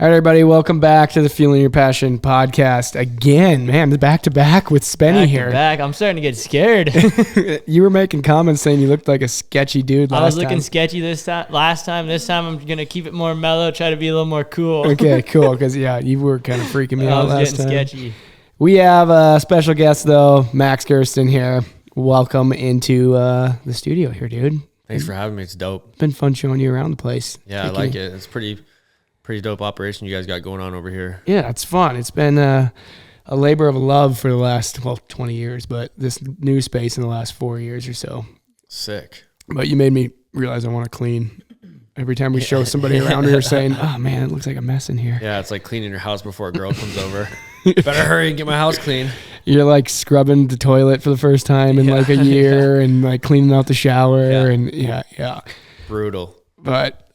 All right, everybody, welcome back to the Fueling Your Passion podcast again. Man, back to back with Spenny here. Back. I'm starting to get scared. You were making comments saying you looked like a sketchy dude last time. I was looking sketchy last time. This time I'm going to keep it more mellow, try to be a little more cool. Okay, cool, because, yeah, you were kind of freaking me out last time. Sketchy. We have a special guest, though, Max Gerston here. Welcome into the studio here, dude. Thanks for having me. It's dope. It's been fun showing you around the place. Yeah, I like it. It's pretty dope operation you guys got going on over here. Yeah, it's fun. It's been a labor of love for the last, 20 years, but this new space in the last 4 years or so. Sick. But you made me realize I want to clean. Every time we show somebody around here saying, oh, man, it looks like a mess in here. Yeah, it's like cleaning your house before a girl comes over. Better hurry and get my house clean. You're like scrubbing the toilet for the first time in like a year and like cleaning out the shower and yeah. Brutal. But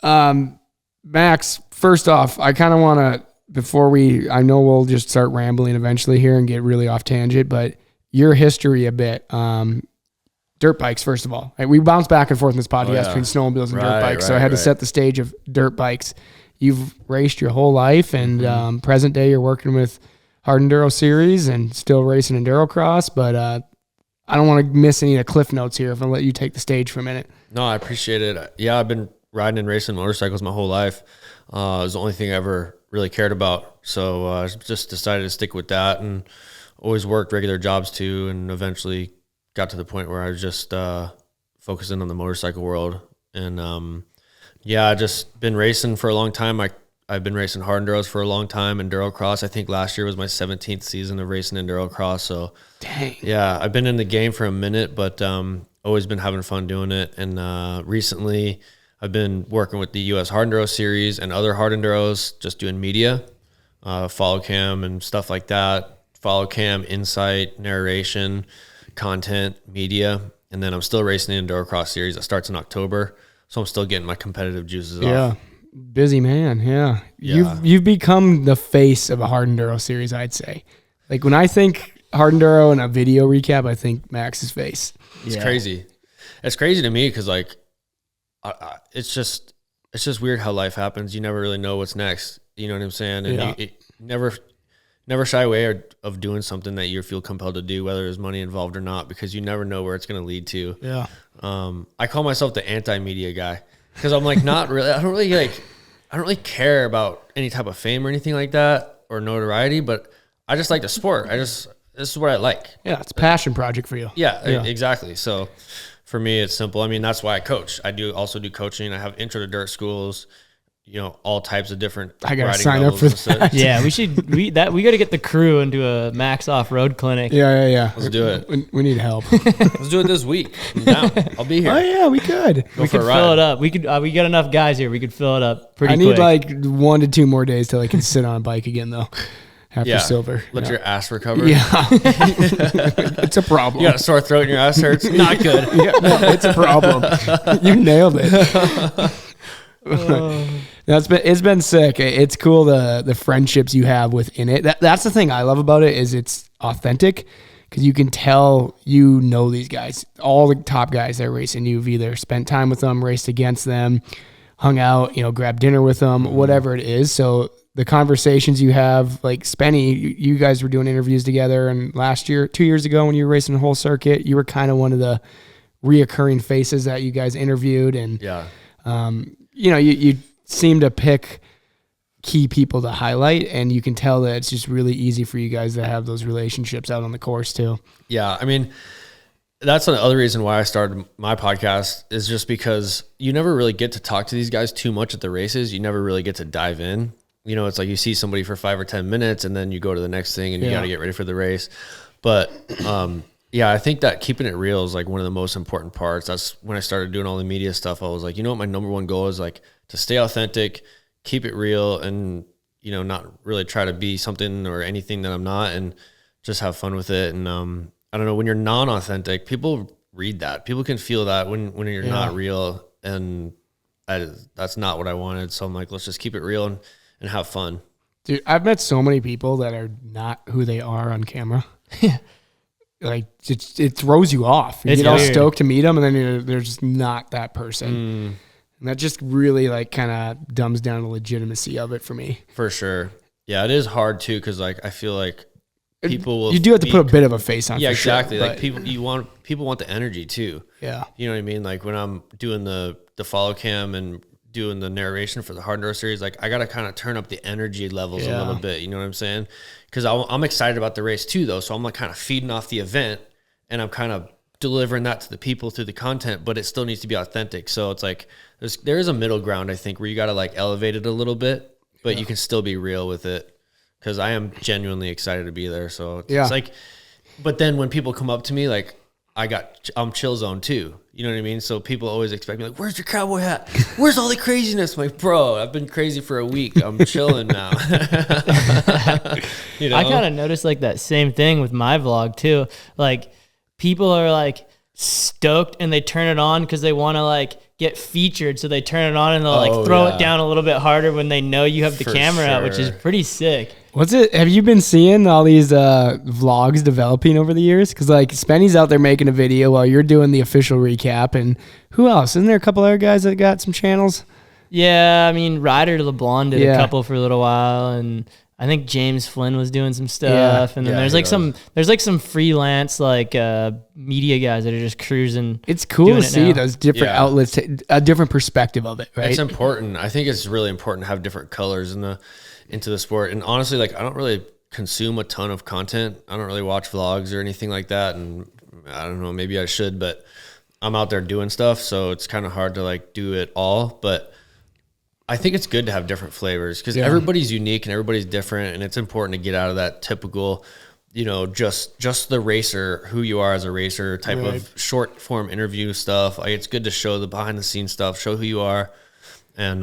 Max, first off, I kind of want to, I know we'll just start rambling eventually here and get really off tangent, but your history a bit. Dirt bikes, first of all. We bounce back and forth in this podcast between snowmobiles and dirt bikes, so I had to set the stage of dirt bikes. You've raced your whole life, and present day you're working with Hard Enduro series and still racing enduro cross, but I don't want to miss any of the cliff notes here if I let you take the stage for a minute. No, I appreciate it. Yeah, I've been riding and racing motorcycles my whole life. It was the only thing I ever really cared about. So I just decided to stick with that and always worked regular jobs too, and eventually got to the point where I was just focusing on the motorcycle world. And I just been racing for a long time. I've been racing hard enduros for a long time, enduro cross. I think last year was my 17th season of racing enduro cross. So dang. Yeah, I've been in the game for a minute, but always been having fun doing it. And recently I've been working with the US Hard Enduro series and other hard enduros, just doing media, follow cam and stuff like that. Follow cam, insight, narration, content, media. And then I'm still racing the enduro cross series that starts in October. So I'm still getting my competitive juices off. Yeah. Busy man. Yeah. You've become the face of a hard enduro series, I'd say. Like when I think hard enduro and a video recap, I think Max's face. It's crazy. It's crazy to me because like, it's just weird how life happens. You never really know what's next. You know what I'm saying? And you never shy away of doing something that you feel compelled to do, whether there's money involved or not, because you never know where it's going to lead to. Yeah. I call myself the anti-media guy because I'm like, I don't really care about any type of fame or anything like that or notoriety, but I just like the sport. This is what I like. Yeah. It's a passion project for you. Yeah. Exactly. So for me, it's simple. I mean, that's why I coach. I also do coaching. I have intro to dirt schools, all types of different. I gotta sign up for that. Yeah, we got to get the crew into a Max off-road clinic. Yeah. Let's do it. We need help. Let's do it this week. I'm down. I'll be here. Oh yeah, we could. We could fill it up. We got enough guys here. We could fill it up pretty quick. I need like 1 to 2 more days till I can sit on a bike again though. After silver. Let your ass recover. Yeah. It's a problem. You got a sore throat and your ass hurts? Not good. It's a problem. You nailed it. It's been sick. It's cool the friendships you have within it. That's the thing I love about it is it's authentic because you can tell these guys. All the top guys that are racing, you've either spent time with them, raced against them, hung out, grabbed dinner with them, whatever it is. So the conversations you have, like Spenny, you guys were doing interviews together, and 2 years ago when you were racing the whole circuit, you were kind of one of the reoccurring faces that you guys interviewed, and you seem to pick key people to highlight, and you can tell that it's just really easy for you guys to have those relationships out on the course too. Yeah, I mean, that's the other reason why I started my podcast is just because you never really get to talk to these guys too much at the races. You never really get to dive in. It's like you see somebody for 5 or 10 minutes and then you go to the next thing and you got to get ready for the race. But I think that keeping it real is like one of the most important parts. That's when I started doing all the media stuff. I was like, what my number one goal is like to stay authentic, keep it real, and, not really try to be something or anything that I'm not, and just have fun with it. And I don't know, when you're non-authentic, people read that. People can feel that when you're not real, and that's not what I wanted. So I'm like, let's just keep it real and have fun. Dude, I've met so many people that are not who they are on camera. Like it throws you off. You get all stoked to meet them, and then they're just not that person. And that just really like kind of dumbs down the legitimacy of it for me. For sure. Yeah, it is hard too, because like I feel like people will. You do have to put a bit of a face on. Yeah, for exactly. Sure, like people want the energy too. Yeah. You know what I mean? Like when I'm doing the follow cam and doing the narration for the Hard Enduro series, like I got to kind of turn up the energy levels a little bit. You know what I'm saying? Because I'm excited about the race too, though. So I'm like kind of feeding off the event, and I'm kind of delivering that to the people through the content, but it still needs to be authentic. So it's like there is a middle ground, I think, where you got to like elevate it a little bit, but you can still be real with it. Because I am genuinely excited to be there. So it's like, but then when people come up to me, like I'm chill zone too. You know what I mean? So people always expect me like, where's your cowboy hat? Where's all the craziness? I'm like, bro, I've been crazy for a week. I'm chilling now. You know? I kind of noticed like that same thing with my vlog too. Like people are like stoked and they turn it on because they want to like get featured. So they turn it on and they'll like throw it down a little bit harder when they know you have the camera out, which is pretty sick. Have you been seeing all these vlogs developing over the years? Because like Spenny's out there making a video while you're doing the official recap, and who else? Isn't there a couple other guys that got some channels? Yeah, I mean Ryder LeBlanc did a couple for a little while, and I think James Flynn was doing some stuff, and then there's like some freelance like media guys that are just cruising. It's cool to see those different outlets, a different perspective of it, right? It's important. I think it's really important to have different colors into the sport. And honestly, like I don't really consume a ton of content. I don't really watch vlogs or anything like that. And I don't know, maybe I should, but I'm out there doing stuff, so it's kind of hard to like do it all. But I think it's good to have different flavors because everybody's unique and everybody's different, and it's important to get out of that typical, you know, just the racer, who you are as a racer type of short form interview stuff. Like it's good to show the behind the scenes stuff, show who you are. And,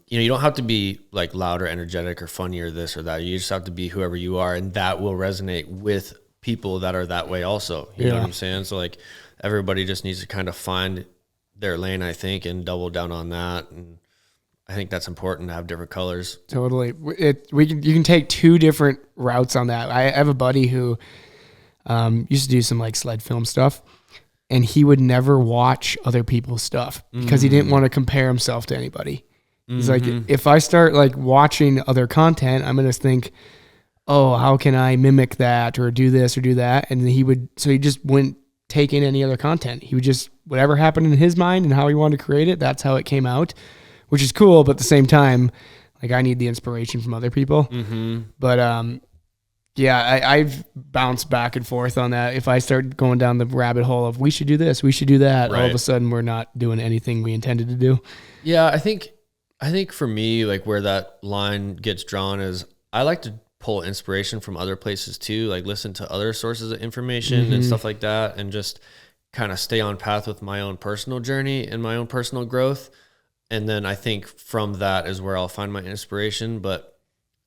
you know, you don't have to be like loud or energetic or funny or this or that. You just have to be whoever you are, and that will resonate with people that are that way also. You know what I'm saying? So like everybody just needs to kind of find their lane, I think, and double down on that. And I think that's important to have different colors. Totally. You can take two different routes on that. I have a buddy who used to do some like sled film stuff, and he would never watch other people's stuff because he didn't want to compare himself to anybody. He's like, if I start like watching other content, I'm going to think, oh, how can I mimic that or do this or do that? And he just wouldn't take in any other content. He would just, whatever happened in his mind and how he wanted to create it, that's how it came out, which is cool. But at the same time, like I need the inspiration from other people. But, yeah, I've bounced back and forth on that. If I start going down the rabbit hole of we should do this, we should do that, all of a sudden we're not doing anything we intended to do. Yeah, I think for me, like where that line gets drawn is I like to pull inspiration from other places too, like listen to other sources of information and stuff like that, and just kind of stay on path with my own personal journey and my own personal growth. And then I think from that is where I'll find my inspiration. But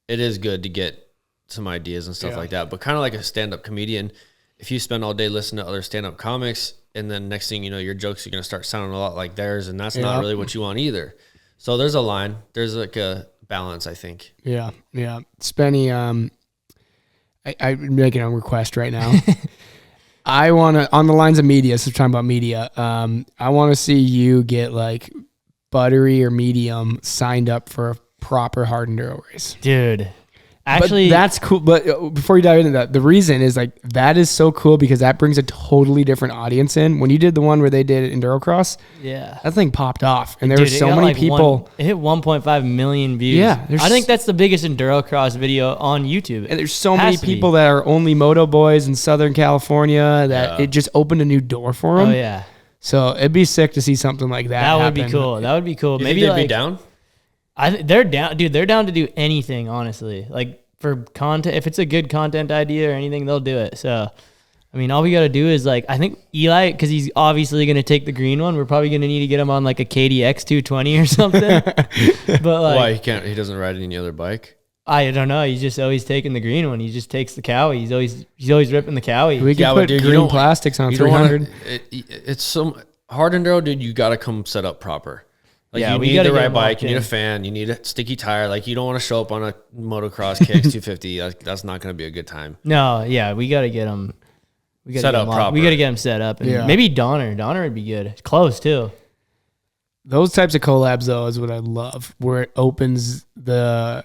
it is good to get some ideas and stuff like that. But kind of like a stand-up comedian, if you spend all day listening to other stand-up comics, and then next thing you know, your jokes are going to start sounding a lot like theirs, and that's not really what you want either. So there's a line. There's like a balance, I think. Yeah. Spenny, I'm making a request right now. I want to, on the lines of media, so we're talking about media, I want to see you get like buttery or medium signed up for a proper hard enduro race. Dude. Actually, but that's cool. But before you dive into that, the reason is like that is so cool because that brings a totally different audience in. When you did the one where they did Enduro Cross, that thing popped off, and there were so many people. It hit 1.5 million views. Yeah, I think that's the biggest Enduro Cross video on YouTube. And there's so many people that are only moto boys in Southern California that it just opened a new door for them. Oh yeah. So it'd be sick to see something like that. That would be cool. That would be cool. Maybe they'd be down. They're down, dude. They're down to do anything, honestly. Like for content, if it's a good content idea or anything, they'll do it. So, I mean, all we got to do is like, I think Eli, because he's obviously going to take the green one. We're probably going to need to get him on like a KDX 220 or something. But like, why he doesn't ride any other bike? I don't know. He's just always taking the green one. He just takes the Cowie. He's always ripping the Cowie. We can put green plastics on 300. It's some hard enduro, dude. You got to come set up proper. Like you we need the right bike, you in. need a fan, you need a sticky tire. Like you don't want to show up on a motocross KX 250. That's not going to be a good time. No, yeah, we got to get them. Set up proper. We got to get them set up. And maybe Donner would be good. Close too. those types of collabs though is what I love, where it opens the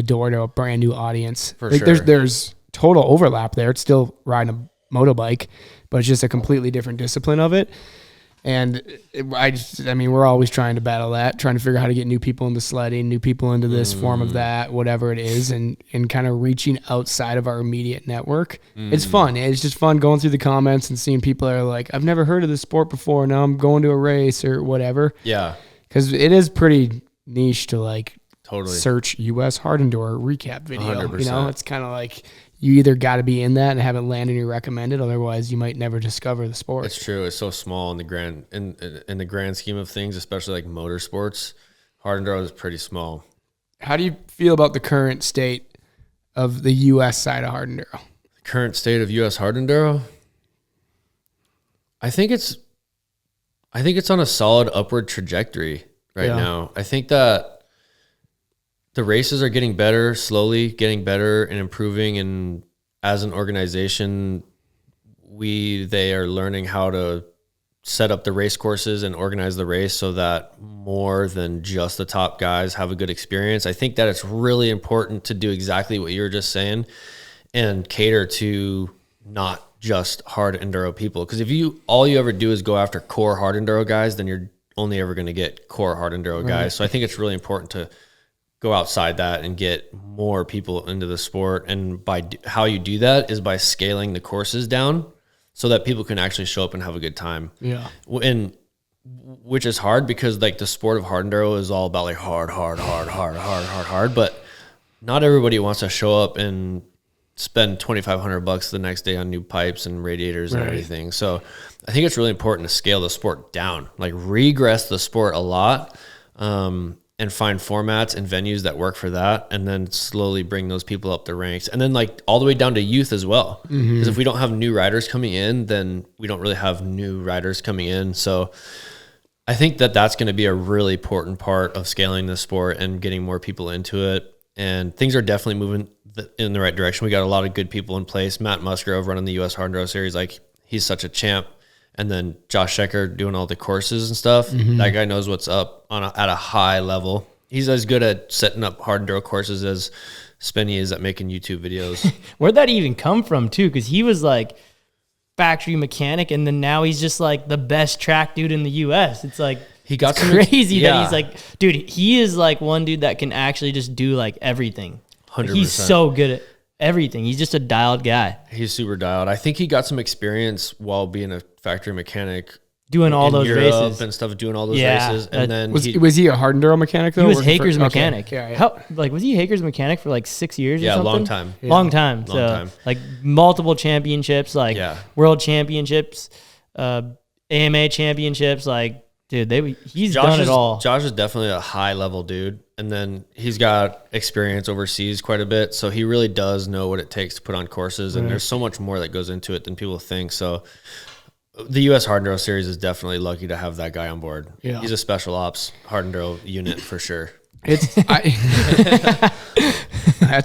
door to a brand new audience. For like sure. There's total overlap there. It's still riding a motorbike, but it's just a completely different discipline of it. And we're always trying to battle that, trying to figure out how to get new people into sledding, new people into this form of that, whatever it is, and kind of reaching outside of our immediate network. It's fun. It's just fun going through the comments and seeing people that are like, I've never heard of this sport before. Now I'm going to a race or whatever. Yeah. Because it is pretty niche to like Totally. search US Hard Enduro recap video. 100%. It's kind of like you either got to be in that and have it land in your recommended, otherwise you might never discover the sport. It's true. It's so small in the grand scheme of things, especially like motorsports. Hard enduro is pretty small. How do you feel about the current state of the U.S. side of hard enduro? The current state of US Hard Enduro? I think it's on a solid upward trajectory right now. I think that the races are getting better, slowly getting better and improving. And as an organization, they are learning how to set up the race courses and organize the race so that more than just the top guys have a good experience. I think that it's really important to do exactly what you were just saying and cater to not just hard enduro people. Because if all you ever do is go after core hard enduro guys, then you're only ever going to get core hard enduro guys. So I think it's really important to go outside that and get more people into the sport. And how you do that is by scaling the courses down so that people can actually show up and have a good time. Yeah. And which is hard because like the sport of hard enduro is all about like hard. But not everybody wants to show up and spend $2,500 the next day on new pipes and radiators and everything. So I think it's really important to scale the sport down, like regress the sport a lot. And find formats and venues that work for that, and then slowly bring those people up the ranks. And then like all the way down to youth as well. Because if we don't have new riders coming in, then we don't really have new riders coming in. So I think that that's going to be a really important part of scaling the sport and getting more people into it. And things are definitely moving in the right direction. We got a lot of good people in place. Matt Musgrove running the US Hard Enduro Series, like he's such a champ. And then Josh Shecker doing all the courses and stuff. That guy knows what's up at a high level. He's as good at setting up hard enduro courses as Spenny is at making YouTube videos. Where'd that even come from too? Because he was like factory mechanic, and then now he's just like the best track dude in the U.S. It's like he got crazy that he's like, dude, he is like one dude that can actually just do like everything. 100%. Like, he's so good at everything. He's just a dialed guy. He's super dialed. I think he got some experience while being a factory mechanic, doing all those Europe races and stuff, doing all those races. And then was he a hard enduro mechanic though? He was Haker's mechanic. Okay. Was he Haker's mechanic for like 6 years or something? long time. Long time. Like multiple championships, like world championships, AMA championships, like dude, he's done it all. Josh is definitely a high level dude. And then he's got experience overseas quite a bit. So he really does know what it takes to put on courses. And there's so much more that goes into it than people think. So the US Hard Enduro Series is definitely lucky to have that guy on board. Yeah. He's a special ops hard enduro unit for sure. That's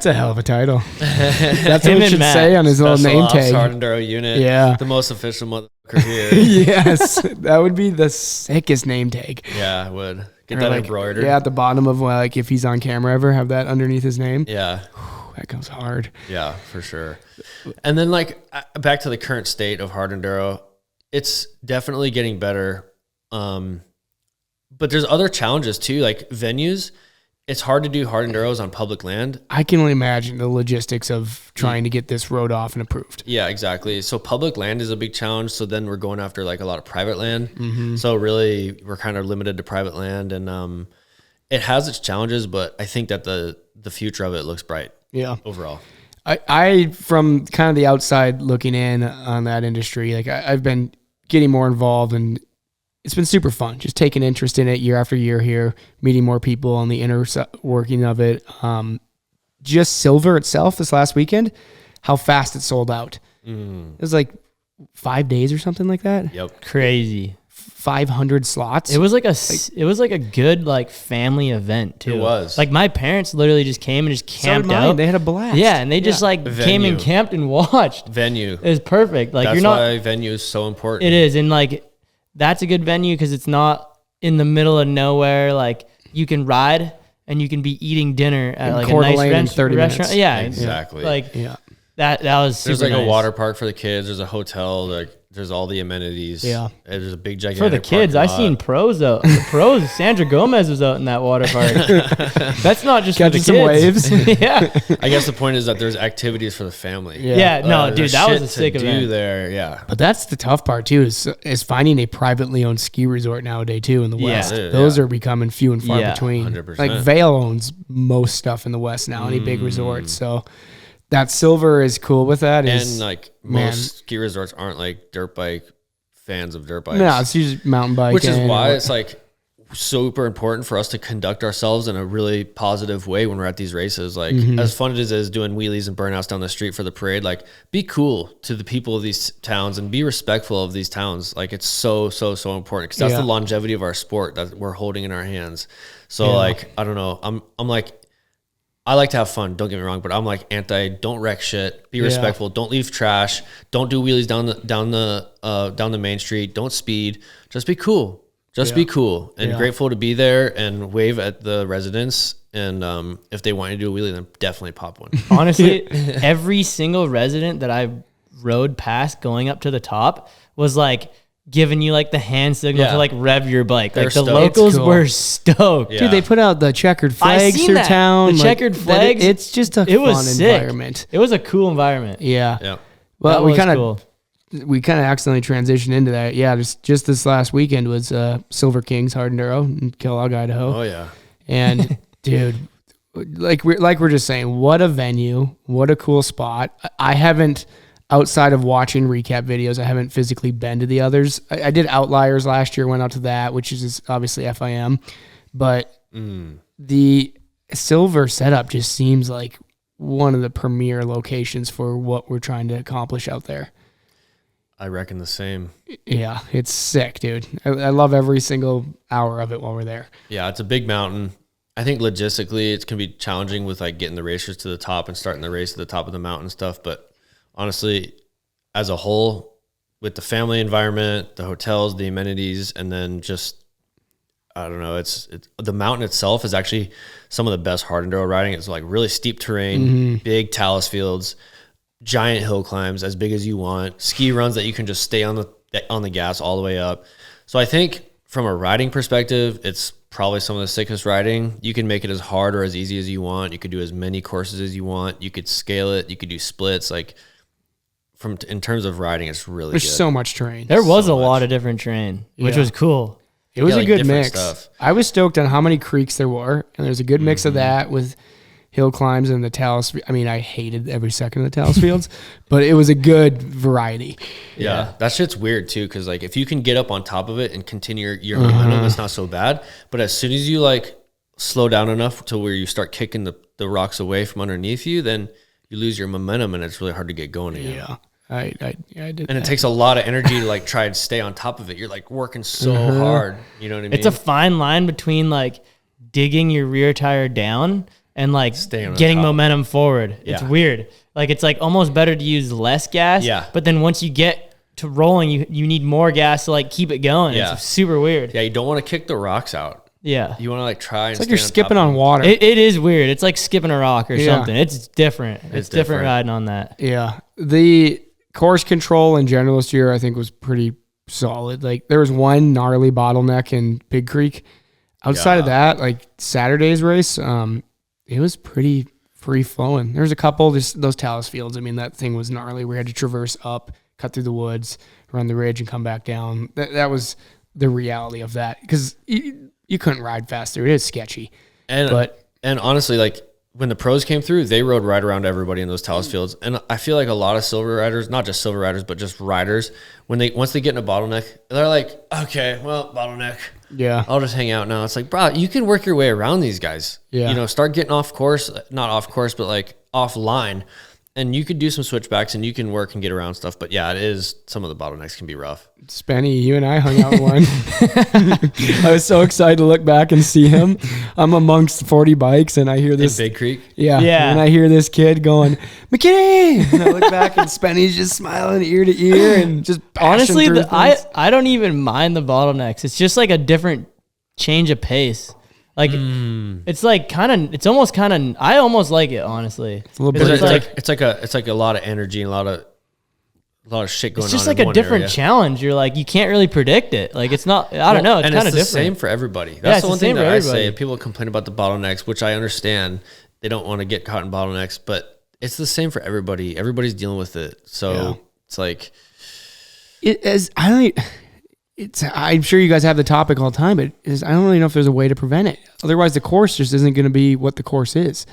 a hell of a title. That's what it should say on his little name tag. Hard enduro unit. Yeah. The most official motherfucker here. Yes. That would be the sickest name tag. Yeah, I would. Get that embroidered. Yeah, at the bottom of like if he's on camera ever, have that underneath his name. Yeah. That goes hard. Yeah, for sure. And then like back to the current state of hard enduro, it's definitely getting better. But there's other challenges too, like venues. It's hard to do hard enduros on public land. I can only imagine the logistics of trying to get this road off and approved. Yeah, exactly. So public land is a big challenge. So then we're going after like a lot of private land. So really we're kind of limited to private land, and it has its challenges, but I think that the future of it looks bright. Yeah. Overall. I from kind of the outside looking in on that industry, like I've been getting more involved, and it's been super fun. Just taking interest in it year after year here, meeting more people on the inner working of it. Just Silver itself this last weekend, how fast it sold out. It was like 5 days or something like that. Yep. Crazy. 500 slots. It was like a good like family event too. It was. Like my parents literally just came and just camped out. They had a blast. Yeah, and they just came and camped and watched. Venue. It was perfect. Like that's why venue is so important. It is, and like that's a good venue because it's not in the middle of nowhere. Like you can ride and you can be eating dinner at like a Coeur nice d'Alene in 30 restaurant. minutes. Yeah, Exactly. Like Yeah. that was super There's like nice. a water park for the kids. There's a hotel. Like there's all the amenities. Yeah. And there's a big gigantic For the kids, I parking lot. seen pros out. The pros, Sandra Gomez was out in that water park. That's not just for the Catching some kids. waves. Yeah. I guess the point is that there's activities for the family. Yeah. Yeah, no, dude, There's that was shit a sick to do event. there. Yeah. But that's the tough part too, is finding a privately owned ski resort nowadays too in the Yeah. West. Yeah. Those are becoming few and far Yeah, between. 100%. Like Vail owns most stuff in the West now, any big resorts. So that Silver is cool with that. And like man. most ski resorts aren't like dirt bike fans of dirt bikes. No, it's usually mountain biking. Which is why or- it's like super important for us to conduct ourselves in a really positive way when we're at these races. Like as fun as it is doing wheelies and burnouts down the street for the parade, like be cool to the people of these towns and be respectful of these towns. Like it's so important because that's Yeah. the longevity of our sport that we're holding in our hands. So like, I don't know. I'm like, I like to have fun. Don't get me wrong, but I'm like anti. Don't wreck shit. Be respectful. Don't leave trash. Don't do wheelies down the main street. Don't speed. Just be cool. Just be cool and grateful to be there and wave at the residents. And if they want you to do a wheelie, then definitely pop one. Honestly, every single resident that I rode past going up to the top was like giving you like the hand signal Yeah. to like rev your bike. They're Like the stoked. locals It's cool. were stoked. Yeah. Dude, they put out the checkered flags seen through that. town. The like, checkered that flags. It's just a It was fun sick. environment. It was a cool environment. Yeah. Yeah. Well, That we was kind of cool. we kind of accidentally transitioned into that. Yeah, just this last weekend was Silver Kings Hard Enduro in Kellogg, Idaho. Oh yeah. And dude, like we're just saying, what a venue, what a cool spot. I haven't, outside of watching recap videos, I haven't physically been to the others. I did Outliers last year, went out to that, which is obviously FIM, but the Silver setup just seems like one of the premier locations for what we're trying to accomplish out there. I reckon the same. Yeah, it's sick, dude. I love every single hour of it while we're there. Yeah, it's a big mountain. I think logistically it's going to be challenging with like getting the racers to the top and starting the race at the top of the mountain and stuff. But honestly, as a whole, with the family environment, the hotels, the amenities, and then just, I don't know, it's the mountain itself is actually some of the best hard enduro riding. It's like really steep terrain, big talus fields, giant hill climbs as big as you want, ski runs that you can just stay on the gas all the way up. So I think from a riding perspective, it's probably some of the sickest riding. You can make it as hard or as easy as you want. You could do as many courses as you want. You could scale it. You could do splits. Like in terms of riding, it's really There's good. so much terrain. There was So a lot much. of different terrain, which Yeah. was cool. It was Yeah, a like good different mix. stuff. I was stoked on how many creeks there were, and there's a good mix of that with hill climbs and the talus. I mean, I hated every second of the talus fields, but it was a good variety. Yeah, that shit's weird too, because like if you can get up on top of it and continue your momentum, it's not so bad. But as soon as you like slow down enough to where you start kicking the rocks away from underneath you, then you lose your momentum and it's really hard to get going again. Yeah, I did. And it takes a lot of energy to like try and stay on top of it. You're like working so hard. You know what I mean? It's a fine line between like digging your rear tire down and like Staying on getting top. momentum forward. It's Yeah. weird. Like it's like almost better to use less gas. Yeah. But then once you get to rolling, you need more gas to like keep it going. Yeah. It's super weird. Yeah, you don't want to kick the rocks out. Yeah. You want to like try and It's like stay you're on top skipping of on them. water. It is weird. It's like skipping a rock or Yeah. something. It's different. It's different different. riding on that. Yeah, the course control in general this year I think was pretty solid. Like there was one gnarly bottleneck in Big Creek. Outside of that, like Saturday's race, it was pretty free flowing. There's a couple just those talus fields. I mean, that thing was gnarly. We had to traverse up, cut through the woods, run the ridge, and come back down. That was the reality of that because you couldn't ride faster. It is sketchy. And honestly, like when the pros came through, they rode right around everybody in those talus fields. And I feel like a lot of silver riders, not just silver riders, but just riders, once they get in a bottleneck, they're like, okay, well, bottleneck. Yeah. I'll just hang out now. It's like, bro, you can work your way around these guys. Yeah. You know, start getting off course, not off course, but like offline. And you could do some switchbacks and you can work and get around stuff. But yeah, it is, some of the bottlenecks can be rough. Spenny, you and I hung out one. I was so excited to look back and see him. I'm amongst 40 bikes and I hear In this. Big Creek. Yeah. Yeah. And I hear this kid going, McKinney! And I look back and Spenny's just smiling ear to ear and just bashing Honestly, through things. I don't even mind the bottlenecks. It's just like a different change of pace. Like it's like it's almost kind of, I almost like it, honestly. It's a little bit. It's like a lot of energy and a lot of shit going on. It's just like a different challenge. You're like, you can't really predict it. Like it's not, I don't know. It's kind of different. It's the same for everybody. That's the one thing that I say. People complain about the bottlenecks, which I understand. They don't want to get caught in bottlenecks, but it's the same for everybody. Everybody's dealing with it. So it's like, I'm sure you guys have the topic all the time, but I don't really know if there's a way to prevent it. Otherwise, the course just isn't going to be what the course is.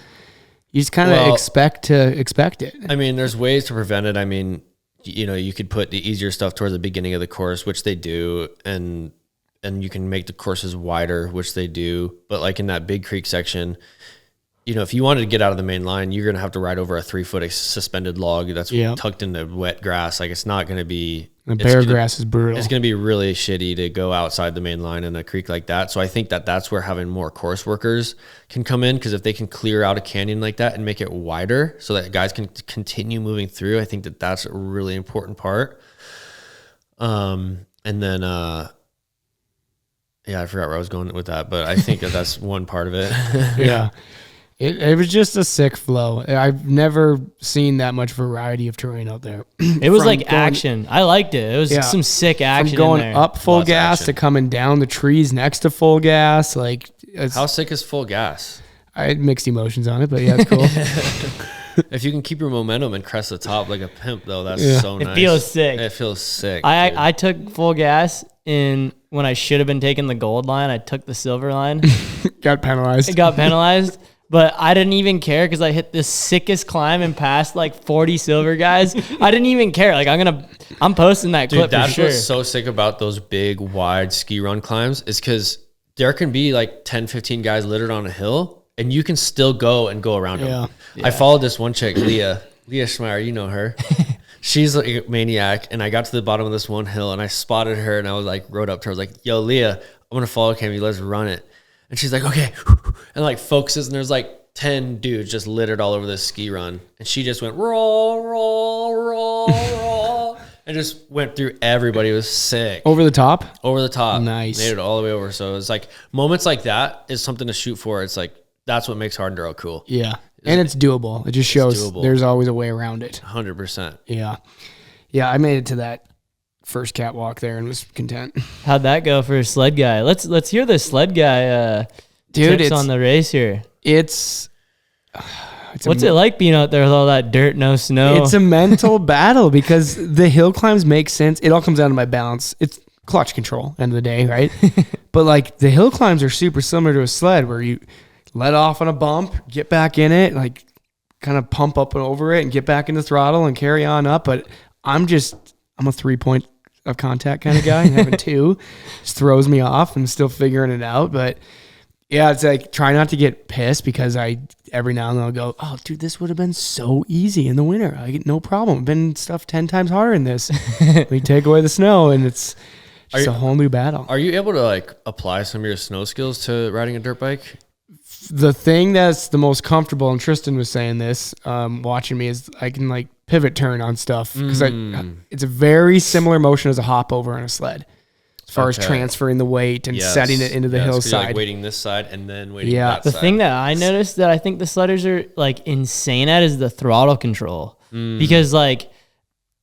You just kind of expect it. I mean, there's ways to prevent it. I mean, you could put the easier stuff towards the beginning of the course, which they do, and you can make the courses wider, which they do. But like in that Big Creek section, if you wanted to get out of the main line, you're going to have to ride over a 3-foot suspended log that's tucked into wet grass. Like it's not going to be... The bare grass is brutal. It's going to be really shitty to go outside the main line in a creek like that. So I think that's where having more course workers can come in, because if they can clear out a canyon like that and make it wider so that guys can continue moving through, I think that's a really important part. And then, I forgot where I was going with that, but I think that's one part of it. Yeah. It was just a sick flow. I've never seen that much variety of terrain out there. It was like action. I liked it. It was some sick action. From going in there. up full gas to coming down the trees next to full gas. Like, how sick is full gas? I had mixed emotions on it, but yeah, it's cool. If you can keep your momentum and crest the top like a pimp, though, that's so nice. It feels sick. It feels sick. I took full gas when I should have been taking the gold line. I took the silver line. Got penalized. It got penalized. But I didn't even care because I hit the sickest climb and passed like 40 silver guys. I didn't even care. Like I'm posting that clip for sure. That's what's so sick about those big, wide ski run climbs is because there can be like 10, 15 guys littered on a hill and you can still go around them. Yeah. I followed this one chick, Leah Schmeier, you know her. She's like a maniac. And I got to the bottom of this one hill and I spotted her and I was like, rode up to her. I was like, yo, Leah, I'm going to follow Cam. Let's run it. And she's like, okay. And like focuses, and there's like 10 dudes just littered all over this ski run. And she just went, roll, roll, roll, roll. And just went through everybody. It was sick. Over the top? Over the top. Nice. Made it all the way over. So it's like moments like that is something to shoot for. It's like, that's what makes hard enduro cool. Yeah. And it's doable. It just shows there's always a way around it. 100%. Yeah. Yeah, I made it to that first catwalk there and was content. How'd that go for a sled guy? Let's hear the sled guy tips on the race here. What's it like being out there with all that dirt, no snow? It's a mental battle because the hill climbs make sense. It all comes down to my balance. It's clutch control end of the day, right? But like the hill climbs are super similar to a sled where you let off on a bump, get back in it, like kind of pump up and over it and get back in the throttle and carry on up. But I'm a 3-point of contact kind of guy, and having 2 just throws me off. I'm still figuring it out, but yeah, it's like try not to get pissed because every now and then I'll go, oh dude, this would have been so easy in the winter. I get no problem. I've been stuff 10 times harder in this. We take away the snow and it's just a whole new battle. Are you able to like apply some of your snow skills to riding a dirt bike? The thing that's the most comfortable, and Tristan was saying this, watching me, is I can like pivot turn on stuff because it's a very similar motion as a hop over on a sled as far as transferring the weight and setting it into the hillside. Like waiting this side and then waiting that side. The thing that I noticed that I think the sledders are like insane at is the throttle control because like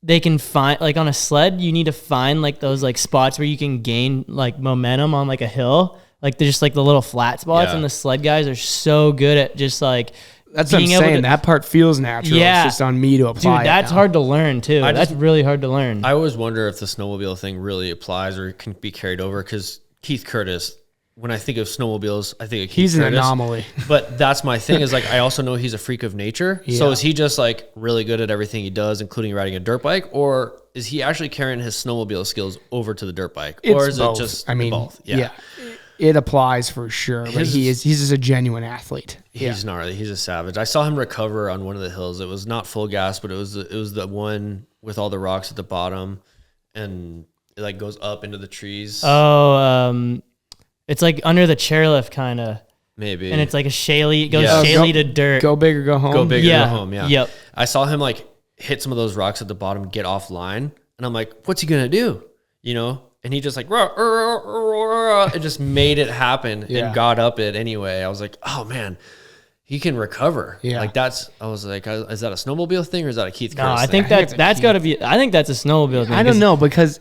they can find like on a sled you need to find like those like spots where you can gain like momentum on like a hill. Like they're just like the little flat spots, and the sled guys are so good at just like. That's what I'm saying. That part feels natural. Yeah. It's just on me to apply. Dude, that's hard to learn too. That's really hard to learn. I always wonder if the snowmobile thing really applies or can be carried over because Keith Curtis, when I think of snowmobiles, I think of Keith Curtis. He's an anomaly. But that's my thing is like I also know he's a freak of nature. Yeah. So is he just like really good at everything he does, including riding a dirt bike, or is he actually carrying his snowmobile skills over to the dirt bike, or is both. It just both? Yeah. It applies for sure, but he's just a genuine athlete. He's gnarly. He's a savage. I saw him recover on one of the hills. It was not full gas, but it was the one with all the rocks at the bottom, and it like goes up into the trees. Oh, it's like under the chairlift kind of. Maybe. And it's like a shaly. It goes shaly to dirt. Go big or go home. Go big or go home. Yeah. Yep. I saw him like hit some of those rocks at the bottom, get offline, and I'm like, what's he gonna do? You know. and he just like, it just made it happen and got up it anyway. I was like, oh man, he can recover. Yeah. Like I was like, is that a snowmobile thing or is that a Keith Curtis I think thing? that's got to be, I think that's a snowmobile thing. I don't know, because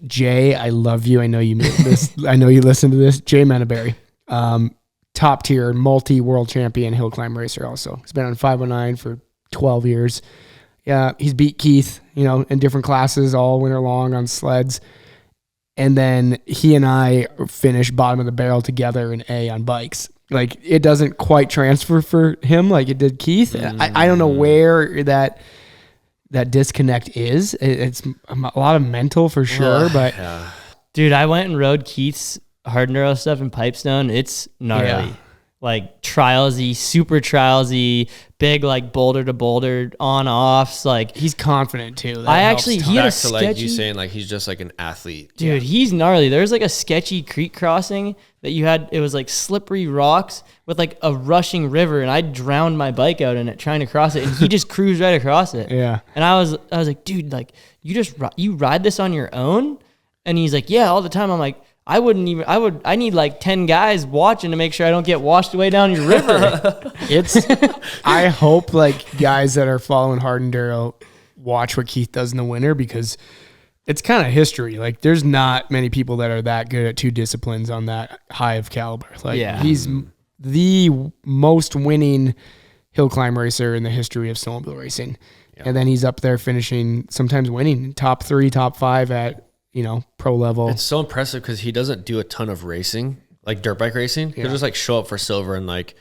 Jay, I love you. I know you this. I know you listen to this. Jay Manberry, top tier, multi-world champion hill climb racer also. He's been on 509 for 12 years. Yeah, he's beat Keith, in different classes all winter long on sleds. And then he and I finished bottom of the barrel together in A on bikes. Like, it doesn't quite transfer for him like it did Keith. I don't know where that disconnect is. It's a lot of mental for sure, but dude, I went and rode Keith's hard enduro stuff in Pipestone. It's gnarly. Like trialsy, super trialsy, big like boulder to boulder on offs. Like, he's confident too. He had a sketchy, like you saying like he's just like an athlete. Dude, he's gnarly. There's like a sketchy creek crossing that it was like slippery rocks with like a rushing river, and I drowned my bike out in it trying to cross it, and he just cruised right across it. Yeah. And I was like, dude, like you ride this on your own? And he's like, yeah, all the time. I'm like, I need like 10 guys watching to make sure I don't get washed away down your river. I hope like guys that are following hard enduro watch what Keith does in the winter, because it's kind of history. Like, there's not many people that are that good at two disciplines on that high of caliber. Like, he's the most winning hill climb racer in the history of snowmobile racing. Yeah. And then he's up there finishing, sometimes winning top 3, top 5 at, pro level. It's so impressive because he doesn't do a ton of racing, like dirt bike racing. He'll just like show up for silver and like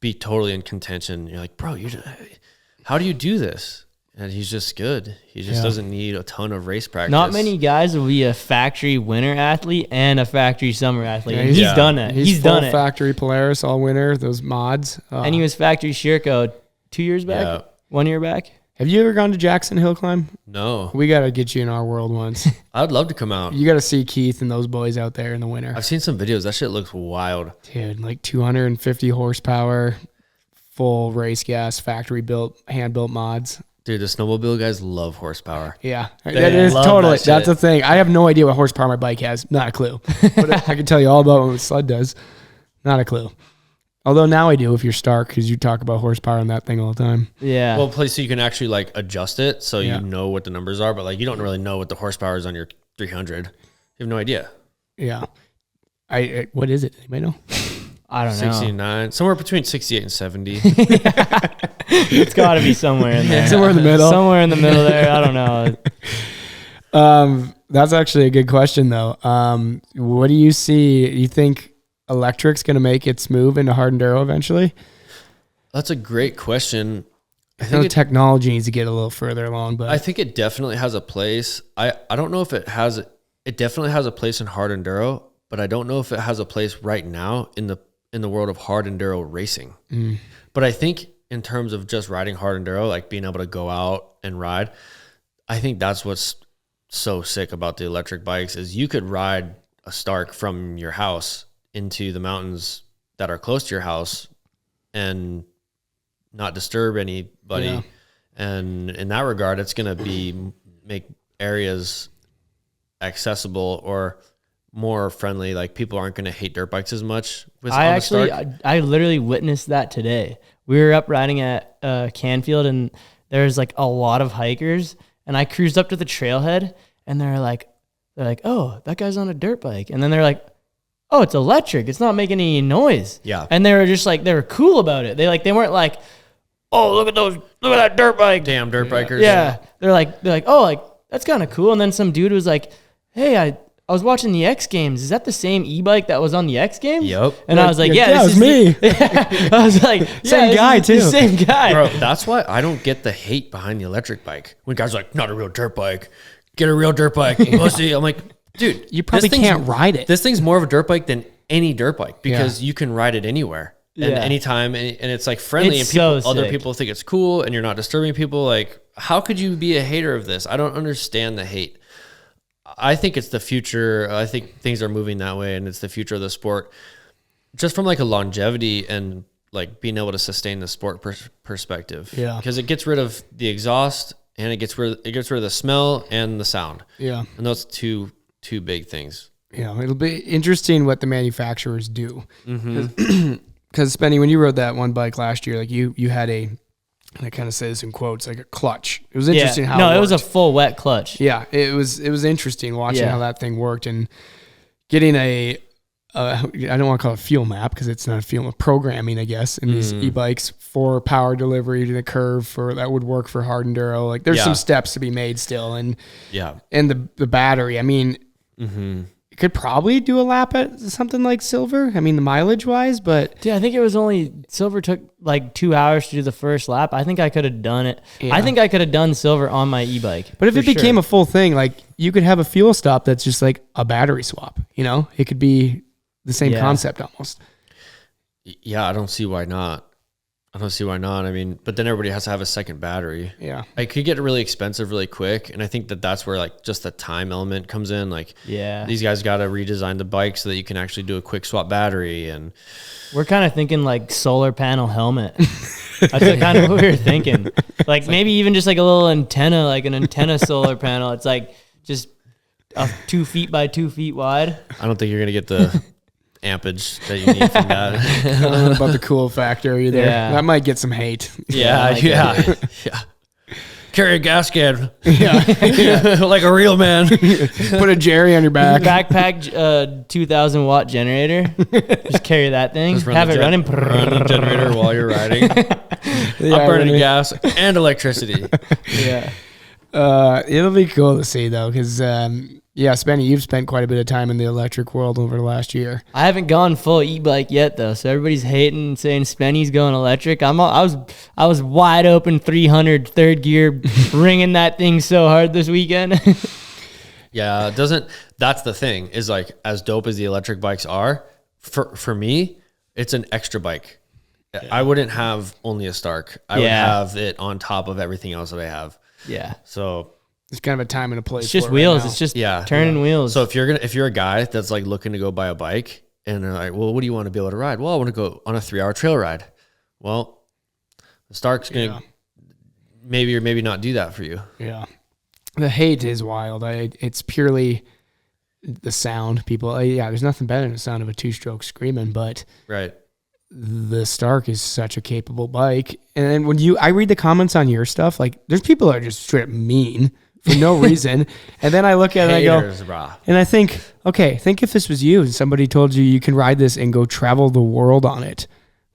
be totally in contention. You're like, bro, how do you do this? And he's just good. He just doesn't need a ton of race practice. Not many guys will be a factory winter athlete and a factory summer athlete. Yeah, he's done it. He's done it. Factory Polaris all winter, those mods. And he was factory Sherco 2 years back, 1 year back. Have you ever gone to Jackson Hill Climb? No. We got to get you in our world once. I'd love to come out. You got to see Keith and those boys out there in the winter. I've seen some videos. That shit looks wild. Dude, like 250 horsepower, full race gas, factory built, hand built mods. Dude, the snowmobile guys love horsepower. Yeah, that is totally. That's the thing. I have no idea what horsepower my bike has. Not a clue. But I can tell you all about what my sled does. Not a clue. Although now I do if you're Stark, because you talk about horsepower on that thing all the time. Yeah. Well, so you can actually like adjust it so you know what the numbers are, but like you don't really know what the horsepower is on your 300. You have no idea. Yeah. What is it? Anybody know? I don't know. 69, somewhere between 68 and 70. It's got to be somewhere in there. Somewhere in the middle. Somewhere in the middle there. I don't know. That's actually a good question, though. What do you see? You think electric's going to make its move into hard enduro eventually? That's a great question. I think technology needs to get a little further along, but I think it definitely has a place. I don't know if it has. It definitely has a place in hard enduro, but I don't know if it has a place right now in the world of hard enduro racing. But I think in terms of just riding hard enduro, like being able to go out and ride, I think that's what's so sick about the electric bikes is you could ride a Stark from your house into the mountains that are close to your house and not disturb anybody. Yeah. And in that regard, it's going to make areas accessible or more friendly. Like people aren't going to hate dirt bikes as much. I literally witnessed that today. We were up riding at Canfield and there's like a lot of hikers, and I cruised up to the trailhead and they're like, oh, that guy's on a dirt bike. And then they're like, oh, it's electric. It's not making any noise. Yeah. And they were just like, they were cool about it. They weren't like, oh, look at that dirt bike. Damn dirt bikers. Yeah. They're like, oh, like that's kind of cool. And then some dude was like, hey, I was watching the X Games. Is that the same e-bike that was on the X Games? Yep. And I was like, yeah, this is me. I was like, same guy too. Same guy. Bro, that's why I don't get the hate behind the electric bike. When guys are like, not a real dirt bike. Get a real dirt bike. Pussy. I'm like, dude, you probably can't ride it. This thing's more of a dirt bike than any dirt bike because you can ride it anywhere and anytime, and it's like friendly, it's and so other sick. people think it's cool, and you're not disturbing people. Like, how could you be a hater of this? I don't understand the hate. I think it's the future. I think things are moving that way, and it's the future of the sport. Just from like a longevity and like being able to sustain the sport perspective. Yeah, because it gets rid of the exhaust and it gets rid of the smell and the sound. Yeah, and those two two big things. Yeah, it'll be interesting what the manufacturers do. Because Spenny, when you rode that one bike last year, like you had and I kind of say this in quotes, like a clutch. It was interesting how no, it was a worked. full wet clutch. Yeah, it was interesting watching how that thing worked and getting I don't want to call it fuel map because it's not a fuel map, programming, I guess, in these e-bikes for power delivery to the curve that would work for hard enduro. Like there's some steps to be made still, and the battery. I mean, it could probably do a lap at something like Silver. I mean, the mileage wise, but dude, I think it was Silver took like 2 hours to do the first lap. I think I could have done it. Yeah. I think I could have done Silver on my e-bike. But if it became a full thing, like you could have a fuel stop that's just like a battery swap. You know, it could be the same concept almost. Yeah, I don't see why not. I mean, but then everybody has to have a second battery. Yeah. It could get really expensive really quick. And I think that's where like just the time element comes in. Like these guys got to redesign the bike so that you can actually do a quick swap battery. And we're kind of thinking like solar panel helmet. That's kind of what we were thinking. Like maybe even just like a little antenna, like an antenna solar panel. It's like just 2 feet by 2 feet wide. I don't think you're going to get the ampage that you need from that. I don't know about the cool factor either. Yeah. That might get some hate. Yeah. Carry a gas can. Yeah. Like a real man. Put a Jerry on your back. Backpack 2,000 watt generator. Just carry that thing. Just Have it running. Run the generator while you're riding. I'm burning gas and electricity. Yeah. It'll be cool to see though, because Spenny, you've spent quite a bit of time in the electric world over the last year. I haven't gone full e-bike yet though, so everybody's hating, saying Spenny's going electric. I was wide open 300 third gear, ringing that thing so hard this weekend. Yeah, that's the thing is like as dope as the electric bikes are, for me, it's an extra bike. Yeah. I wouldn't have only a Stark. I would have it on top of everything else that I have. Yeah. So it's kind of a time and a place. It's just for it wheels. right It's just turning wheels. So if you're a guy that's like looking to go buy a bike and they're like, well, what do you want to be able to ride? Well, I want to go on a 3-hour trail ride. Well, the Stark's gonna maybe or maybe not do that for you. Yeah. The hate is wild. It's purely the sound. People, there's nothing better than the sound of a 2-stroke screaming, but right. The Stark is such a capable bike. And then when I read the comments on your stuff, like there's people that are just straight up mean for no reason. And then I look at it and I go, and I think, okay, think if this was you and somebody told you can ride this and go travel the world on it.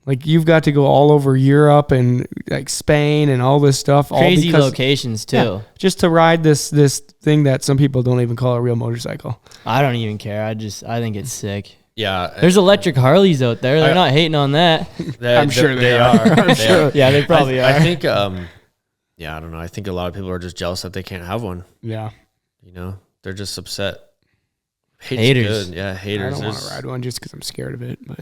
Like you've got to go all over Europe and like Spain and all this stuff. Crazy locations too. Just to ride this thing that some people don't even call a real motorcycle. I don't even care. I think it's sick. Yeah. There's electric Harleys out there. They're not hating on that. I'm sure they are. I'm sure. Yeah, they probably are. I think, I don't know. I think a lot of people are just jealous that they can't have one. Yeah. You know, they're just upset. Haters. Good. Yeah, haters. I don't want to ride one just because I'm scared of it. But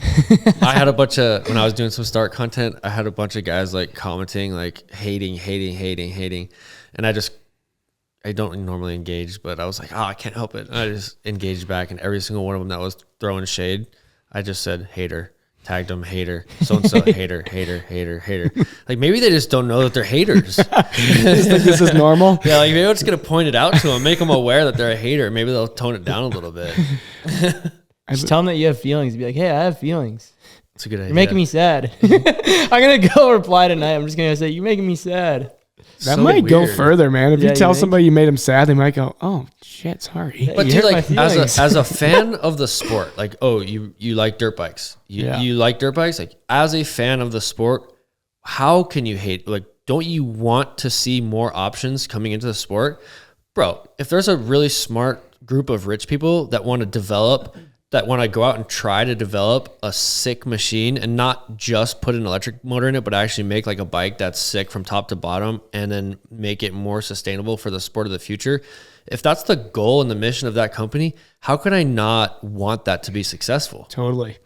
I had a bunch of, when I was doing some Stark content, I had a bunch of guys like commenting, like hating. And I don't normally engage, but I was like, I can't help it. And I just engaged back, and every single one of them that was throwing shade, I just said hater, tagged them hater, so-and-so hater. Like maybe they just don't know that they're haters. This is normal. Yeah, like maybe I'm just going to point it out to them, make them aware that they're a hater. Maybe they'll tone it down a little bit. Just tell them that you have feelings. Be like, hey, I have feelings. That's a good idea. You're making me sad. I'm going to go reply tonight. I'm just going to say, you're making me sad. That might go further, man. If you tell you somebody you made them sad, they might go, "Oh shit, sorry." But dude, like as a fan of the sport, like you like dirt bikes, you like dirt bikes. Like as a fan of the sport, how can you hate? Like, don't you want to see more options coming into the sport, bro? If there's a really smart group of rich people that want to develop, that want to go out and try to develop a sick machine and not just put an electric motor in it, but actually make like a bike that's sick from top to bottom and then make it more sustainable for the sport of the future. If that's the goal and the mission of that company, how can I not want that to be successful? Totally.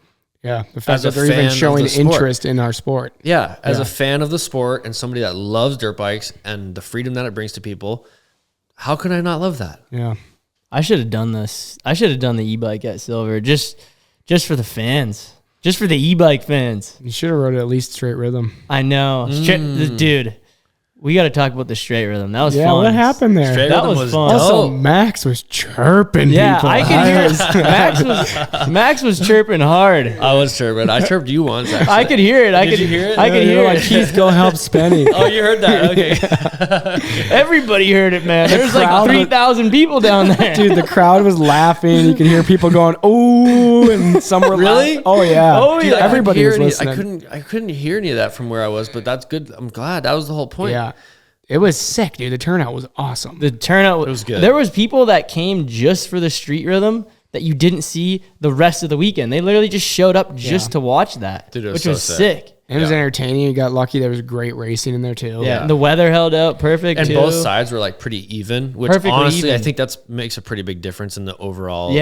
Yeah. The fact that they're even showing interest in our sport. Yeah. As a fan of the sport and somebody that loves dirt bikes and the freedom that it brings to people, how can I not love that? Yeah. I should have done this. I should have done the e-bike at Silver just for the fans, just for the e-bike fans. You should have rode it at least straight rhythm. I know, dude. We got to talk about the straight rhythm. That was Yeah, fun. what happened there? Straight That rhythm was fun. Also, dope. Max was chirping Yeah, people. I could hear Max was chirping hard. I was chirping. I chirped you once, actually. I could hear it. Did you hear it? I could hear like, it. Keith, go help Spenny. Oh, you heard that? Okay. Everybody heard it, man. There's like crowd was- 3,000 people down there. Dude, the crowd was laughing. You could hear people going, "Oh!" and some were Really? laughing. Oh yeah. Oh, Dude, yeah. Everybody was I listening. couldn't hear any of that from where I was, but that's good. I'm glad. That was the whole point. Yeah, it was sick, dude. The turnout was awesome. The turnout was good. There was people that came just for the street rhythm that you didn't see the rest of the weekend. They literally just showed up just to watch that, Dude, it was which so was sick. sick. It was entertaining. You got lucky. There was great racing in there too. Yeah, and the weather held out perfect And too. both sides were like pretty even, which Perfectly honestly, I even. think that's makes a pretty big difference in the overall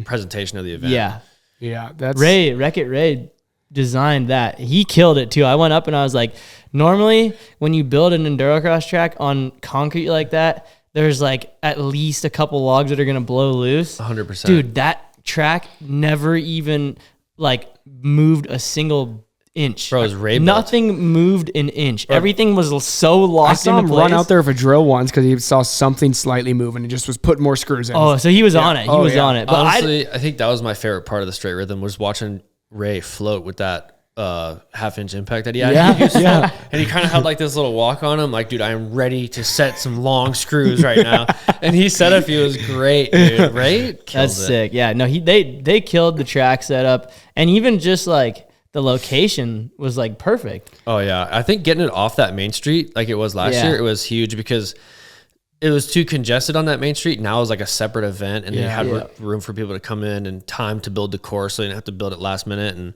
presentation of the event. Yeah, yeah. That's Wreck-It Ray designed that. He killed it too. I went up and I was like, normally when you build an endurocross track on concrete like that, there's like at least a couple logs that are gonna blow loose. 100%. Dude, that track never even like moved a single inch. Bro, it was Ray built. Nothing moved an inch. Everything was so I locked saw into him place. run out there for drill once because he saw something slightly moving and just was putting more screws in. Oh, so he was on it. He Oh, was yeah. on it. But Honestly, I think that was my favorite part of the straight rhythm was watching Ray float with that half-inch impact that he had. Yeah, He was yeah. And he kind of had like this little walk on him, like, dude, I am ready to set some long screws right now. And he set up, he was great, dude. Ray killed that's it. sick. Yeah, no, they killed the track setup, and even just like the location was like perfect. Oh yeah, I think getting it off that main street like it was last Yeah. year, it was huge because it was too congested on that main street. Now it was like a separate event, and they Yeah. had Yeah. room for people to come in and time to build the course, so they didn't have to build it last minute. And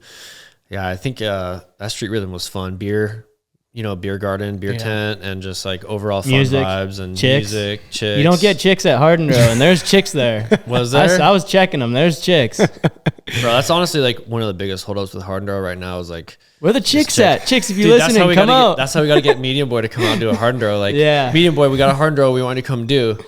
yeah, I think that street rhythm was fun. Beer garden, beer tent, and just like overall fun Music, vibes and chicks. music. Chicks. You don't get chicks at Hard Enduro, and there's chicks there. Was I, there? I was checking them. There's chicks. Bro, that's honestly like one of the biggest holdups with Hard Enduro right now is like. Where the chicks chick. at? Chicks, if you're Dude, that's how listening, we come gotta out. that's how we got to get Medium Boy to come out and do a Hard Enduro. Like, Yeah. Medium Boy, we got a Hard Enduro we want you to come do.